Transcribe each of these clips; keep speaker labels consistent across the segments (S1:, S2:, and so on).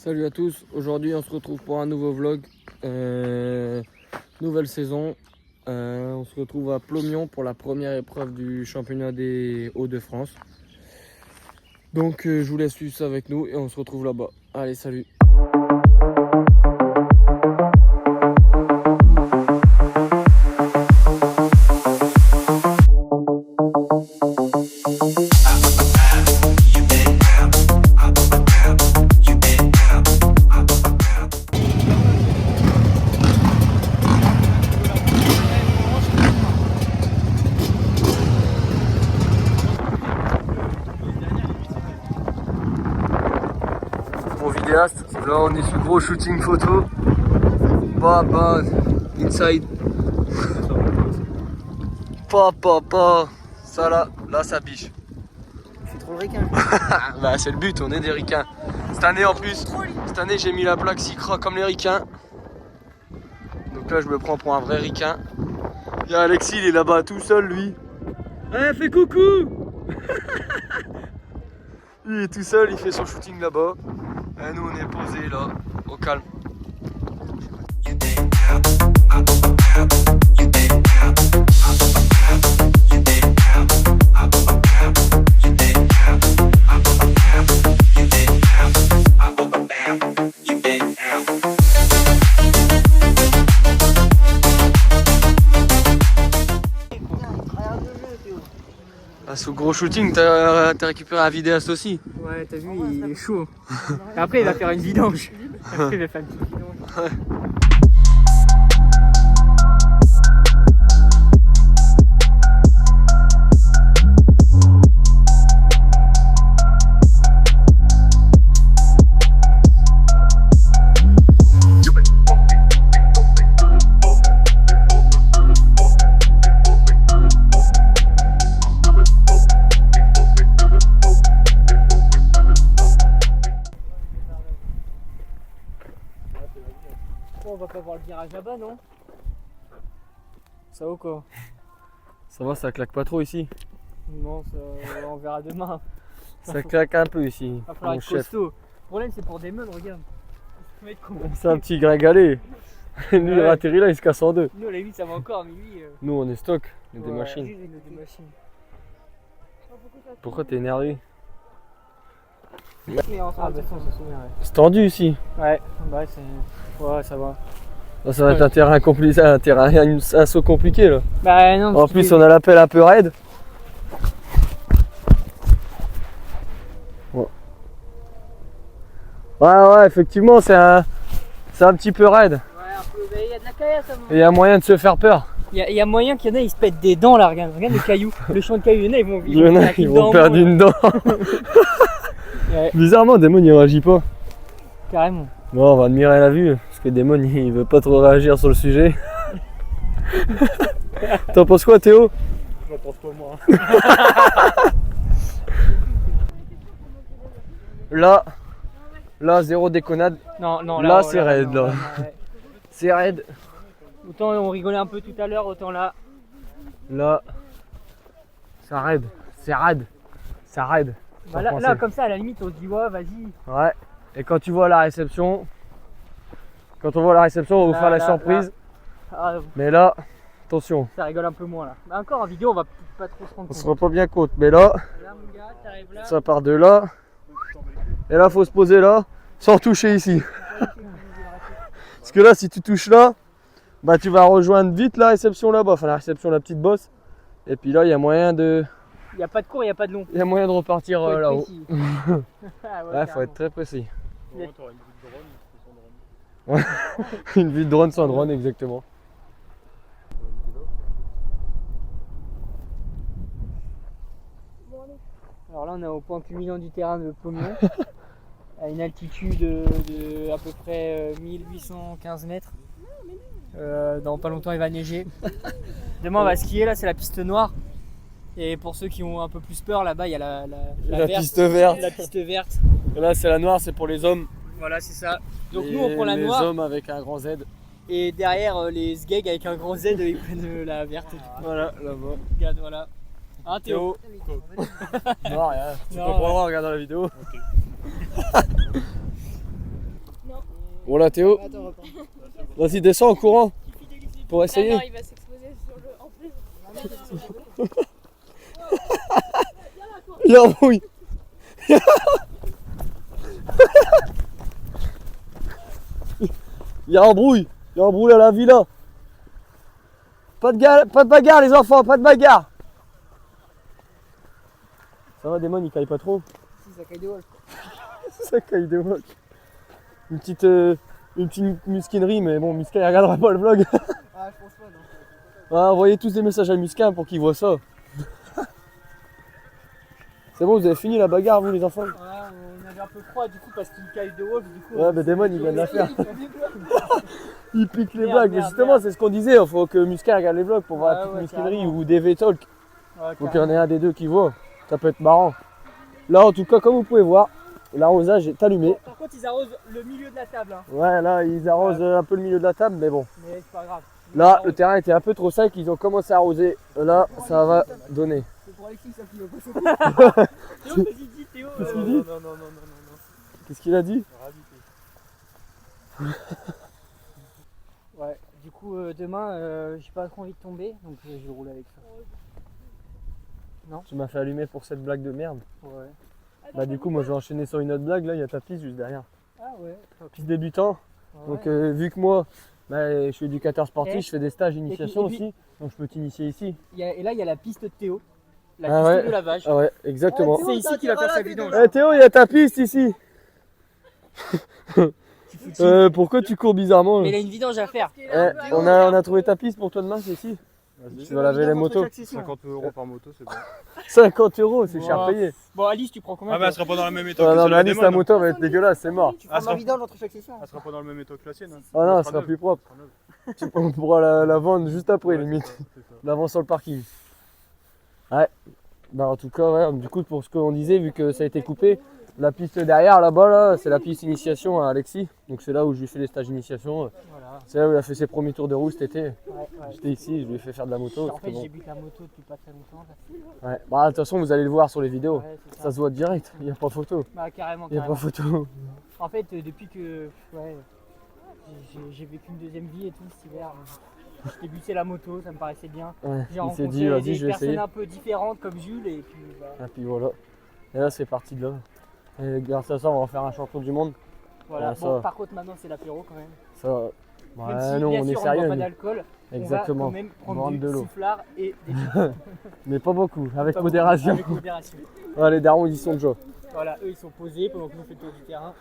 S1: Salut à tous, aujourd'hui on se retrouve pour un nouveau vlog, nouvelle saison. On se retrouve à Plomion pour la première épreuve du championnat des Hauts-de-France. Donc je vous laisse suivre ça avec nous et on se retrouve là-bas. Allez, salut! Mon vidéaste, là on est sur le gros shooting photo. Bah, inside. Ça là ça biche.
S2: Je suis trop le ricain.
S1: Bah c'est le but, on est des ricains. Cette année en plus, cette année j'ai mis la plaque Sicra comme les ricains. Donc là je me prends pour un vrai ricain. Il y a Alexis, il est là-bas tout seul lui. Ouais, fais coucou. Il est tout seul, il fait son shooting là-bas. Et nous on est posés là, au calme. Ah, ce gros shooting, t'as récupéré un vidéaste aussi.
S2: Ouais, t'as vu, il est chaud. Et après, il va faire une vidange. Après, il va faire une petite vidange.
S1: Ouais.
S2: On va pas voir le virage là-bas, non? Ça va ou quoi?
S1: Ça va, ça claque pas trop ici.
S2: Non, ça, on verra demain.
S1: Ça claque un peu ici.
S2: Il va falloir
S1: Mon
S2: être
S1: chef.
S2: costaud. Le problème, c'est pour des meules, regarde.
S1: C'est un petit gringalet. Lui, il
S2: Ouais.
S1: atterrit là, il se casse en deux.
S2: Nous, à la limite, ça va encore, mais lui.
S1: Nous, on est stock, on est des
S2: ouais,
S1: machines.
S2: lui, il est des machines.
S1: Pourquoi t'es énervé?
S2: Mais enfin, de toute façon, on se souvient, ouais.
S1: C'est tendu ici.
S2: Ouais, bah, c'est. Ouais, ça va.
S1: Là, ça va être un terrain compliqué, un saut compliqué là.
S2: Bah, non,
S1: En plus, on a l'appel un peu raide. Ouais, effectivement, c'est un petit peu raide.
S2: Ouais, un peu. Mais il y a de la caillasse, ça.
S1: Et il y a moyen de se faire peur.
S2: Il y a moyen qu'il y en a, ils se pètent des dents là, regarde les cailloux. Le champ de cailloux, il y en a,
S1: Il y en a qui vont perdre une dent.
S2: Ouais,
S1: Bizarrement, Damon il réagit pas.
S2: carrément.
S1: Bon, on va admirer la vue, parce que Damon il veut pas trop réagir sur le sujet. T'en penses quoi, Théo?
S2: Je pense pas moi.
S1: Là, zéro déconnade.
S2: Non, non,
S1: Là, c'est raide, là.
S2: ouais.
S1: C'est raide.
S2: Autant on rigolait un peu tout à l'heure, autant là.
S1: Là, ça raide. C'est raide. Ça raide.
S2: Bah là, comme ça, à la limite, on se dit, ouais, vas-y.
S1: Ouais. Et quand tu vois la réception, on va vous faire la surprise.
S2: Ah,
S1: Mais là, attention,
S2: ça rigole un peu moins là. Bah, encore en vidéo, on va pas trop se rendre
S1: on
S2: compte.
S1: se rend pas bien compte. Mais là,
S2: Là, mon gars, t'arrives là.
S1: ça part de là. Et là, faut se poser là, sans toucher ici. Parce que là, si tu touches là, bah tu vas rejoindre vite la réception là-bas, enfin la réception, la petite bosse. Et puis là, il y a moyen de
S2: Il n'y a pas de court, il n'y a pas de long.
S1: repartir
S2: Faut être
S1: là-haut.
S2: précis. Ah
S1: Ouais, faut
S2: carrément.
S1: être très précis.
S2: Ouais,
S3: t'auras une vue de drone sans drone.
S1: Une vue de drone sans drone, exactement.
S2: Alors là, on est au point culminant du terrain de Plomion, à une altitude de à peu près 1815 mètres. Dans pas longtemps, il va neiger. Demain, on va skier. Là, c'est la piste noire. Et pour ceux qui ont un peu plus peur, là-bas, il y a la verte,
S1: piste verte.
S2: La piste verte.
S1: Et là, c'est la noire, c'est pour les hommes.
S2: Voilà, c'est ça. Donc
S1: Et
S2: nous, on prend la
S1: les
S2: noire.
S1: hommes avec un grand Z.
S2: Et derrière, les sgegs avec un grand Z, ils prennent la verte.
S1: Voilà, là-bas.
S2: Regarde, voilà. Hein, Théo?
S1: Non, rien. Tu
S2: Non,
S1: comprendras en regardant la vidéo. Bon là Théo, vas-y descends en courant pour essayer.
S4: Non, il va s'exposer sur le en plus.
S1: Il embrouille. Il embrouille à la villa. Pas de bagarre les enfants, pas de bagarre. Ça va Damon, il caille pas trop.
S2: Si, ça caille de wolf.
S1: Ça caille de moque. Une petite musquinerie, mais bon, Musquin il regardera pas le vlog.
S2: Ah, je pense pas, non.
S1: Ah, envoyez tous des messages à Musquin pour qu'il voit ça. C'est bon, vous avez fini la bagarre, vous les enfants?
S2: Ouais, on avait un peu froid du coup parce qu'il caille de wolf. Du coup,
S1: Ouais, mais Damon il vient de la faire. Il pique les
S2: Merde,
S1: blagues, mais
S2: merde,
S1: justement,
S2: merde.
S1: c'est ce qu'on disait. Il faut que Musquin regarde les vlogs pour voir la
S2: Ouais,
S1: petite
S2: ouais,
S1: musquinerie
S2: carrément.
S1: ou des V-Talk.
S2: Ouais,
S1: Faut qu'il y en ait un des deux qui voit. Ça peut être marrant. Là, en tout cas, comme vous pouvez voir, l'arrosage est allumé.
S2: Par contre, ils arrosent le milieu de la table. Hein.
S1: Ouais, là, ils arrosent un peu le milieu de la table, mais bon.
S2: Mais c'est pas grave.
S1: Là, le terrain était un peu trop sec, ils ont commencé à arroser. Là, ça va donner.
S2: C'est pour Alexis ça qui va pas sauter. Théo, vas-y, dis Théo.
S1: Qu'est-ce qu'il dit?
S3: Non.
S1: Qu'est-ce qu'il a dit?
S2: Ouais, du coup, demain, j'ai pas trop envie de tomber, donc je vais rouler avec ça.
S1: Tu m'as fait allumer pour cette blague de merde.
S2: Ouais.
S1: Bah, du coup, moi, je vais enchaîner sur une autre blague. Là, il y a ta piste juste derrière.
S2: Ah ouais.
S1: Piste débutant.
S2: Ouais.
S1: Donc, vu que moi, bah, je suis éducateur sportif,
S2: Et-
S1: je fais des stages d'initiation
S2: et puis-
S1: aussi. Donc, je peux t'initier ici.
S2: Et là, il y a la piste de Théo. La
S1: Ah
S2: piste
S1: ouais.
S2: de lavage.
S1: Ah ouais, exactement.
S2: C'est ici qu'il va faire sa vidange.
S1: Eh Théo, il y a ta piste ici. Pourquoi tu cours bizarrement?
S2: Mais il a une vidange à faire.
S1: On a trouvé ta piste pour toi demain, c'est ici. Tu vas laver les motos.
S3: 50 € par moto, c'est bon.
S1: 50 €, c'est cher
S2: Ouais.
S1: payé.
S2: Bon, Alice, tu prends combien?
S3: Ah bah elle sera pas dans la même état
S1: Ah
S3: que
S1: non,
S3: celle
S1: mais
S3: de
S1: Alice,
S3: Damon,
S1: la
S3: hein.
S1: moto va être dégueulasse, c'est mort.
S2: Tu
S3: Ah,
S2: prends ma vidange entre chaque session.
S3: Elle sera pas dans le même état que la sienne. Hein.
S1: Ah non,
S3: Elle
S1: elle sera
S3: neuve.
S1: plus propre.
S3: Elle sera neuve.
S1: On pourra la vendre juste après, limite.
S3: C'est ça.
S1: L'avant sur le parking. Ouais. Bah en tout cas, ouais, du coup, pour ce qu'on disait, vu que ça a été coupé, la piste derrière, là-bas, là, c'est la piste initiation à Alexis. Donc c'est là où je lui fais les stages d'initiation.
S2: Voilà.
S1: C'est là où il a fait ses premiers tours de roue cet été.
S2: Ouais.
S1: J'étais ici, je lui ai fait faire de la moto.
S2: En fait,
S1: c'était bon.
S2: j'ai bu la moto depuis pas très longtemps. Là.
S1: Ouais. Bah de toute façon, vous allez le voir sur les vidéos.
S2: Ouais, c'est
S1: Ça se voit direct, il n'y a pas photo.
S2: Bah, carrément,
S1: Il n'y a
S2: carrément.
S1: pas photo.
S2: En fait, depuis que ouais, j'ai vécu une deuxième vie et tout cet hiver, j'ai débuté la moto, ça me paraissait bien.
S1: Ouais.
S2: J'ai
S1: Il s'est
S2: rencontré
S1: dit, vas-y,
S2: des
S1: je vais
S2: personnes
S1: essayer.
S2: un peu différentes comme Jules et puis bah,
S1: Et puis voilà. Et là, c'est parti de là. Et grâce à ça, on va faire un champion du monde.
S2: voilà.
S1: Ouais, ça
S2: Bon,
S1: va.
S2: par contre, maintenant c'est l'apéro quand même.
S1: Ça,
S2: Même
S1: ouais,
S2: si,
S1: non,
S2: bien
S1: on
S2: sûr,
S1: est
S2: on
S1: sérieux.
S2: boit pas
S1: nous.
S2: d'alcool, on va
S1: Exactement.
S2: quand même prendre
S1: Boire
S2: du
S1: de l'eau.
S2: soufflard et des chips.
S1: Mais pas beaucoup, avec
S2: Pas
S1: modération.
S2: beaucoup, avec modération.
S1: Ouais, les darons, ils y sont déjà.
S2: Voilà, eux ils sont posés pendant que nous on fait le tour du terrain.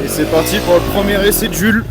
S3: Et c'est parti pour le premier essai de Jules.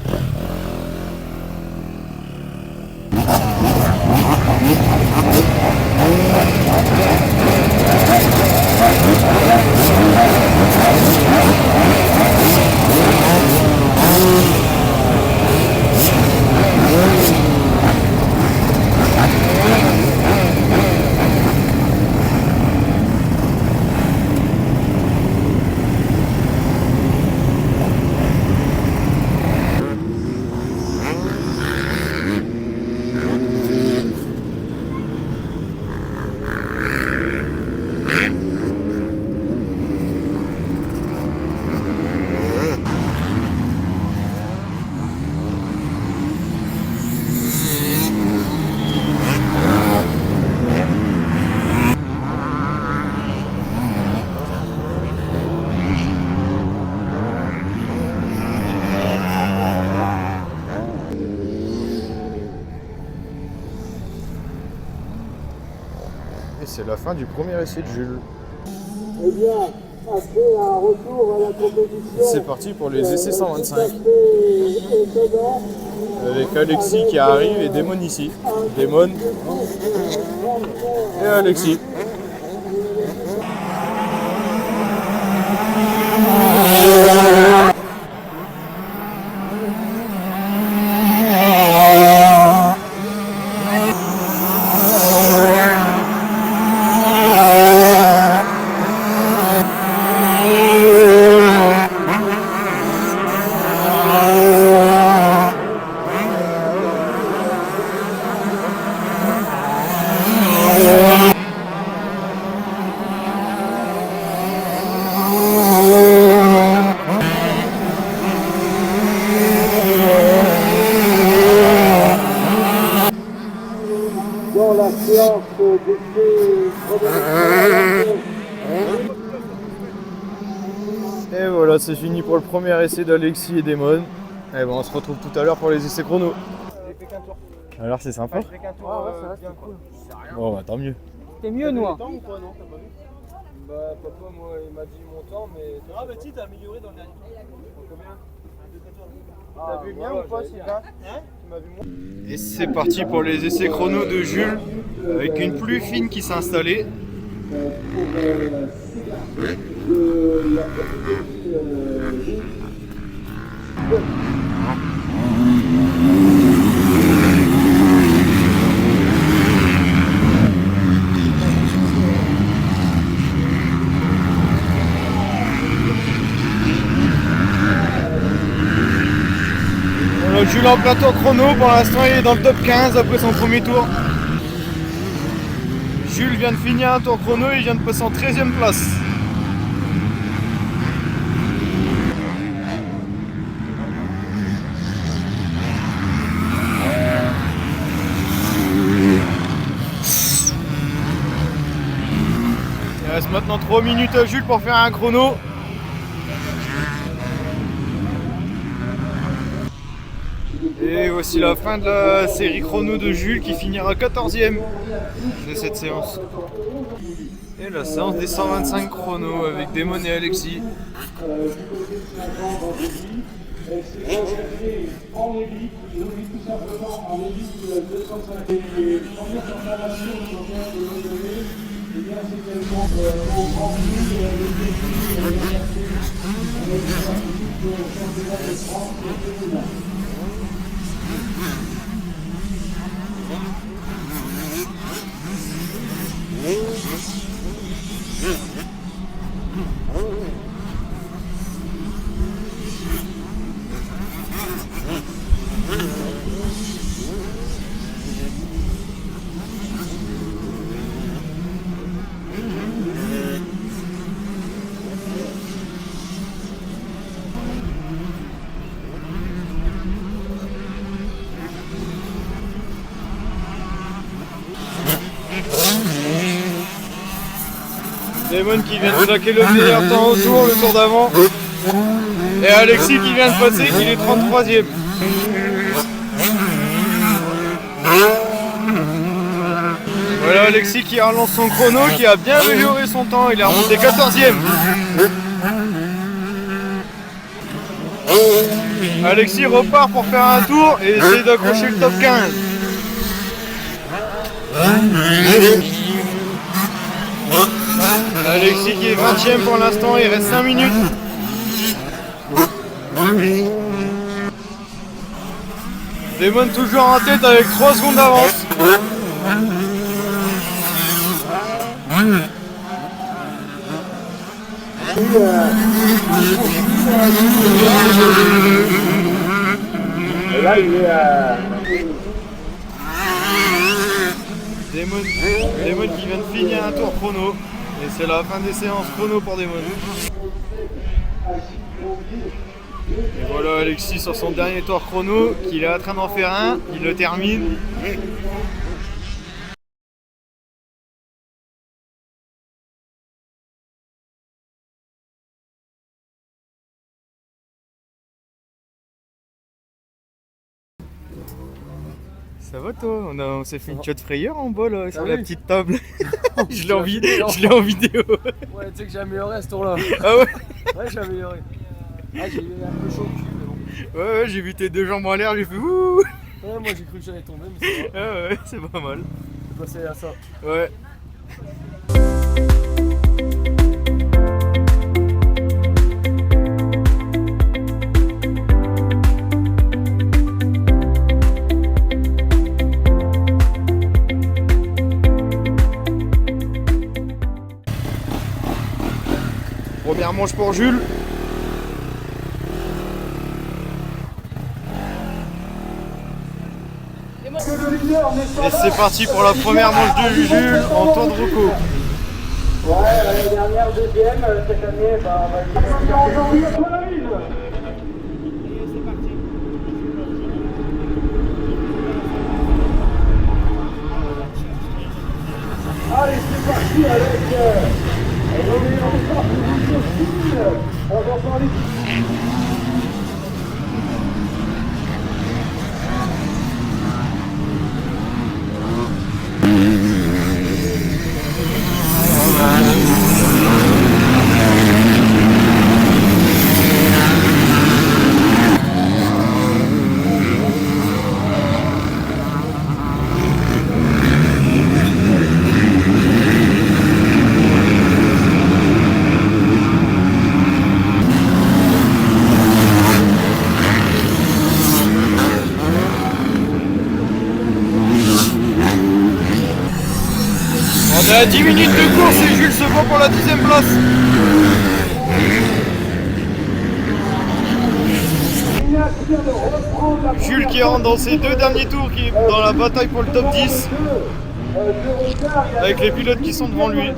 S3: Et c'est la fin du premier essai de Jules.
S5: Eh bien, après un retour à la compétition,
S3: C'est parti pour les essais 125.
S5: tout à fait étonnant,
S3: Avec Alexis qui arrive et Damon ici. Damon et Alexis. Et voilà, c'est fini pour le premier essai d'Alexis et d'Emon. Et bon, on se retrouve tout à l'heure pour les essais chrono. Alors c'est sympa. Bon bah tant mieux.
S2: C'était mieux, nous.
S1: Bah papa moi il m'a dit mon temps mais... Ah bah si t'as amélioré dans le dernier. Combien? T'as vu bien ou pas Sylvain? Tu m'as vu moins?
S3: Et c'est parti pour les essais chrono de Jules avec une pluie fine qui s'est installée. Jules en plein tour chrono, pour l'instant il est dans le top 15 après son premier tour. Jules vient de finir un tour chrono et il vient de passer en 13e place. Il reste maintenant 3 minutes à Jules pour faire un chrono. Et voici la fin de la série chrono de Jules qui finira 14e de cette séance. Et la séance des 125 chronos avec Damon et Alexis. Damon qui vient de claquer le meilleur temps au tour, le tour d'avant. Et Alexis qui vient de passer, il est 33e. Voilà Alexis qui relance son chrono, qui a bien amélioré son temps, il est remonté 14e. Alexis repart pour faire un tour et essaie d'accrocher le top 15. Alexis qui est 20e pour l'instant, il reste 5 minutes. Damon toujours en tête avec 3 secondes d'avance.
S5: Et là, il est à...
S3: Damon qui vient de finir un tour chrono. Et c'est la fin des séances chrono pour Damon. Et voilà Alexis sur son dernier tour chrono, qu'il est en train d'en faire un, il le termine. Ça va toi? On s'est fait une shot frayeur en bas là, sur la petite table. Je l'ai en vidéo.
S1: Ouais tu sais que j'ai amélioré à ce tour là.
S3: Ah ouais?
S1: Ouais j'ai amélioré. Ah j'ai eu un peu chaud au cul mais bon.
S3: Ouais, j'ai vu tes deux jambes en l'air, j'ai fait ouh.
S1: Ouais moi j'ai cru que j'allais tomber mais c'est pas.
S3: Ah ouais, c'est pas mal.
S1: Je passais à ça.
S3: Ouais. Première manche pour Jules. Et c'est parti pour la première manche de Jules en tour de Rocco.
S5: Ouais, l'année dernière, deuxième, cette année, bah, on va dire... Allez, c'est parti avec... on est encore position 6.
S3: On est à 10 minutes de course et Jules se bat pour la 10e place. Jules qui rentre dans ses 2 derniers tours, qui est dans la bataille pour le top 10. Avec les pilotes qui sont devant lui.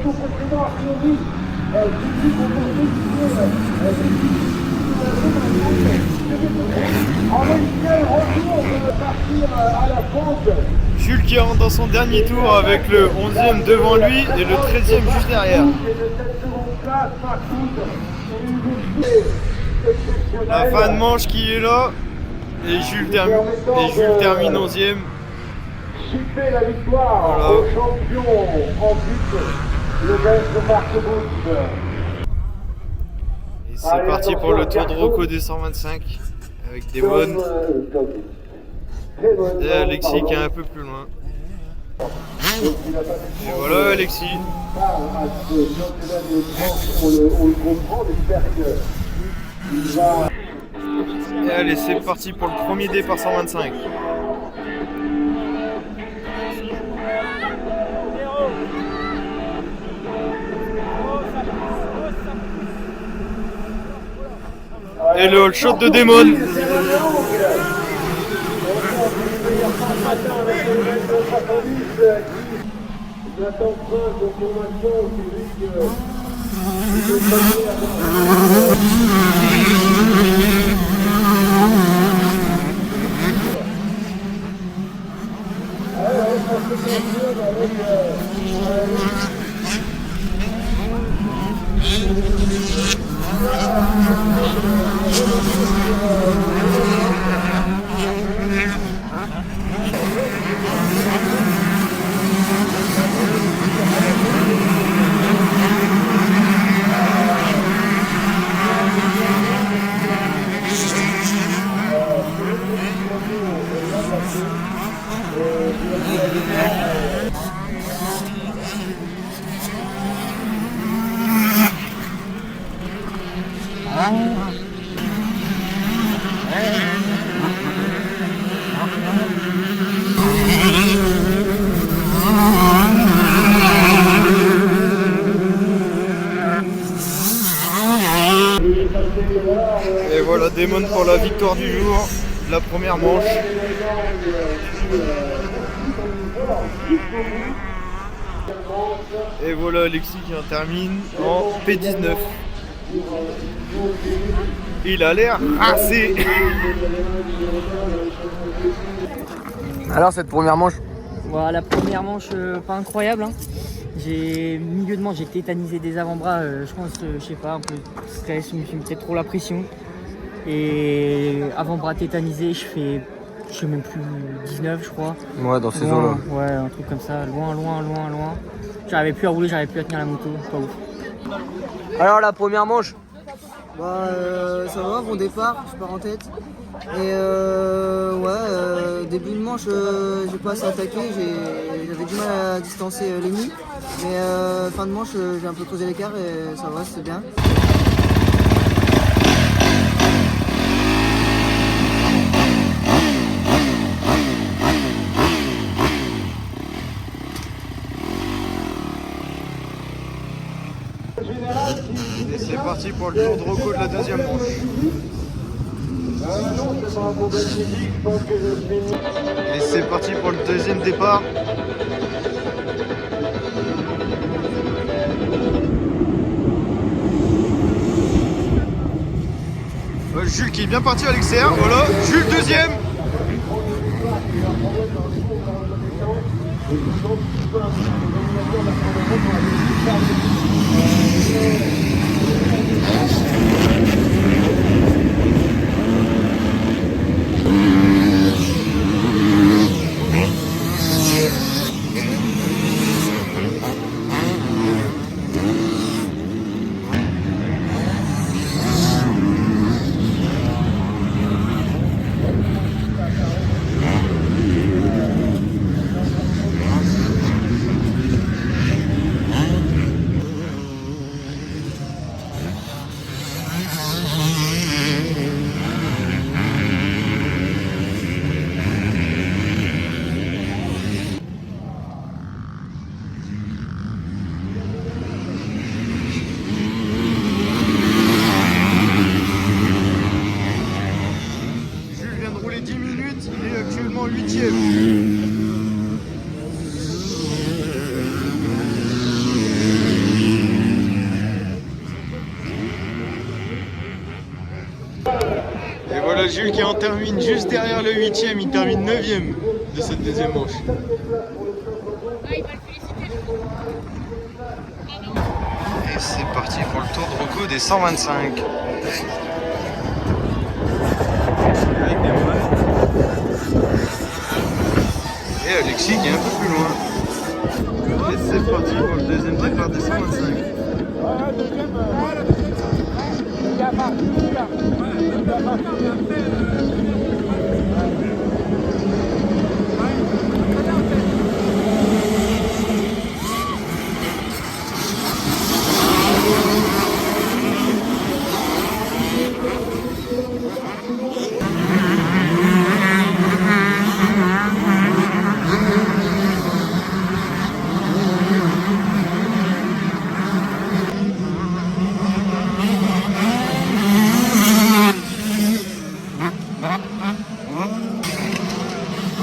S3: Jules qui rentre dans son dernier tour avec le 11e devant lui et le 13e juste derrière. La fin de manche qui est là et Jules termine 11e.
S5: Chipper la victoire
S3: Voilà.
S5: au champion en but, le Belge Marc Bout.
S3: Et c'est parti pour le tour de Rocco des 125 avec Damon et Alexis qui est un peu plus loin. Et voilà Alexis. Et allez, c'est parti pour le premier départ 125. Et le all shot de Damon. Et voilà Damon pour la victoire du jour, la première manche. Et voilà Alexis qui en termine en P19. Il a l'air assez.
S1: Alors cette première manche?
S2: Voilà, la première manche pas incroyable. Hein. J'ai milieu de manche, j'ai tétanisé des avant-bras, je pense, je sais pas, un peu de stress, je me suis mis peut-être trop la pression. Et avant-bras tétanisé, je sais même plus 19 je crois.
S1: Ouais, dans ces
S2: Loin,
S1: eaux-là.
S2: ouais, un truc comme ça, loin. J'arrivais plus à rouler, j'arrivais plus à tenir la moto, pas ouf.
S1: Alors la première manche?
S6: Bah ça va, bon départ, je pars en tête. Et début de manche, j'ai pas assez attaqué, j'avais du mal à distancer l'ennemi. Mais fin de manche, j'ai un peu creusé l'écart et ça va, c'était bien.
S3: Et c'est parti pour le tour de Rocco de la deuxième manche. Et c'est parti pour le deuxième départ. Jules qui est bien parti à l'extérieur, voilà, Jules deuxième. Et voilà Jules qui en termine juste derrière le 8ème, il termine 9ème de cette deuxième manche. Et c'est parti pour le tour de Rocco des 125. Et Alexis qui est un peu plus loin. Et c'est parti pour le deuxième départ des 125.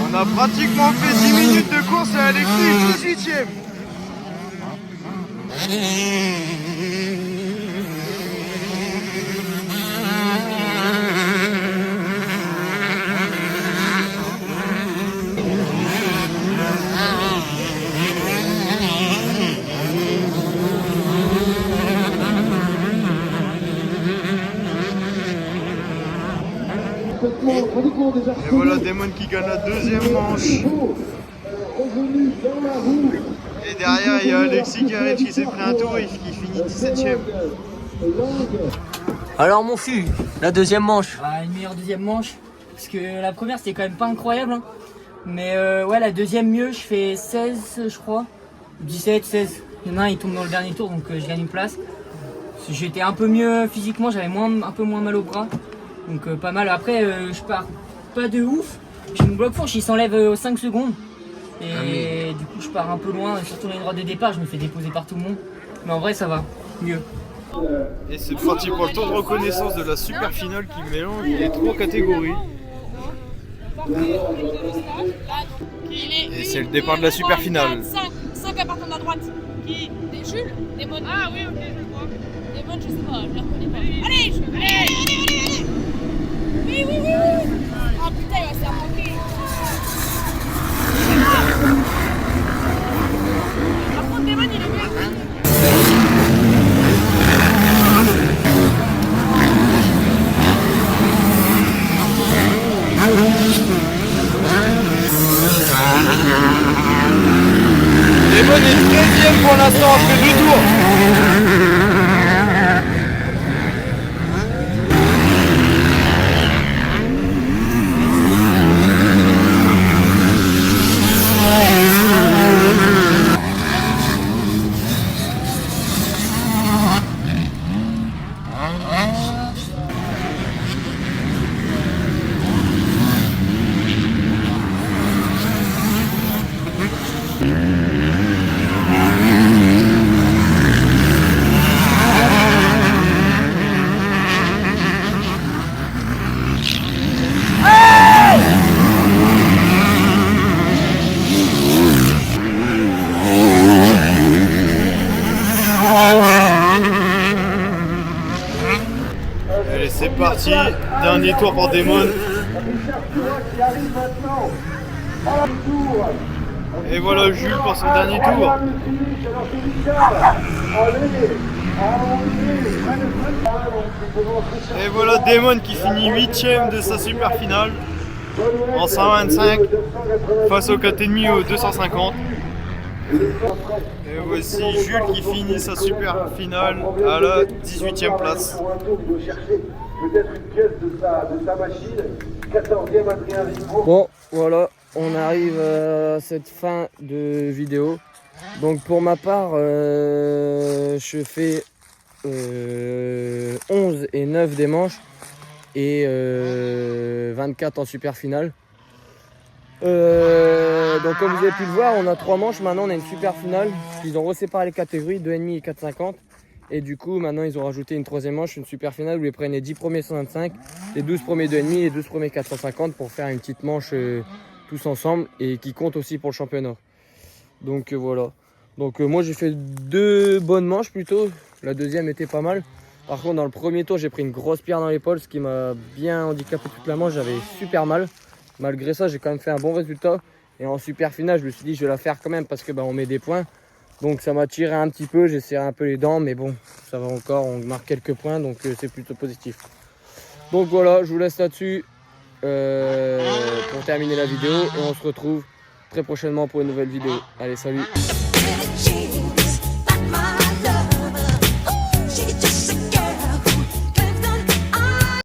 S3: On a pratiquement fait 10 minutes de course et Alexis 18ème. Et voilà Damon qui gagne la deuxième manche. Et derrière il y a Alexis qui arrive, qui s'est pris un tour et qui finit 17ème.
S2: Alors mon fût, la deuxième manche. Une meilleure deuxième manche. Parce que la première c'était quand même pas incroyable. Hein. Mais ouais, la deuxième mieux, je fais 16 je crois. 17, 16. Il y en a un, il tombe dans le dernier tour donc je gagne une place. J'étais un peu mieux physiquement, j'avais un peu moins mal au bras. Donc pas mal. Après je pars pas de ouf. J'ai mon bloc fourche, il s'enlève 5 secondes. Et du coup je pars un peu loin, surtout dans les droits de départ, je me fais déposer par tout le monde. Mais en vrai ça va, mieux.
S3: Et c'est parti pour le tour de reconnaissance de la super finale qui mélange les 3 catégories. Et c'est le départ de la super finale.
S4: 5 appartenant à droite. Qui des Jules, des Damon. Ah oui, ok, je le vois. Damon, je sais pas, je les reconnais pas. Allez. Oui. Oh putain, il va se faire manquer. Par contre, Damon, il est bien.
S3: Damon est 13ème pour l'instant après 2 tours. Allez, c'est parti. Dernier tour pour Damon. Et voilà Jules pour son dernier tour. Et voilà Damon qui finit 8ème de sa super finale en 125 face au 4,5 au 250. Et voici Jules qui finit sa super finale à la 18ème place.
S1: Bon, voilà, on arrive à cette fin de vidéo. Donc pour ma part, je fais 11 et 9 des manches et 24 en super finale. Donc comme vous avez pu le voir, on a 3 manches, maintenant on a une super finale. Ils ont reséparé les catégories 2,5 et 4,50. Et du coup maintenant ils ont rajouté une 3e manche, une super finale où ils prennent les 10 premiers 125, les 12 premiers 2,5 et les 12 premiers 450 pour faire une petite manche tous ensemble et qui compte aussi pour le championnat. Donc voilà. Donc moi j'ai fait 2 bonnes manches plutôt, la deuxième était pas mal. Par contre, dans le premier tour, j'ai pris une grosse pierre dans l'épaule, ce qui m'a bien handicapé toute la manche. J'avais super mal. Malgré ça, j'ai quand même fait un bon résultat. Et en super finale, je me suis dit, je vais la faire quand même parce que on met des points. Donc ça m'a tiré un petit peu, j'ai serré un peu les dents, mais bon, ça va encore, on marque quelques points, donc c'est plutôt positif. Donc voilà, je vous laisse là-dessus pour terminer la vidéo et on se retrouve très prochainement pour une nouvelle vidéo. Allez, salut!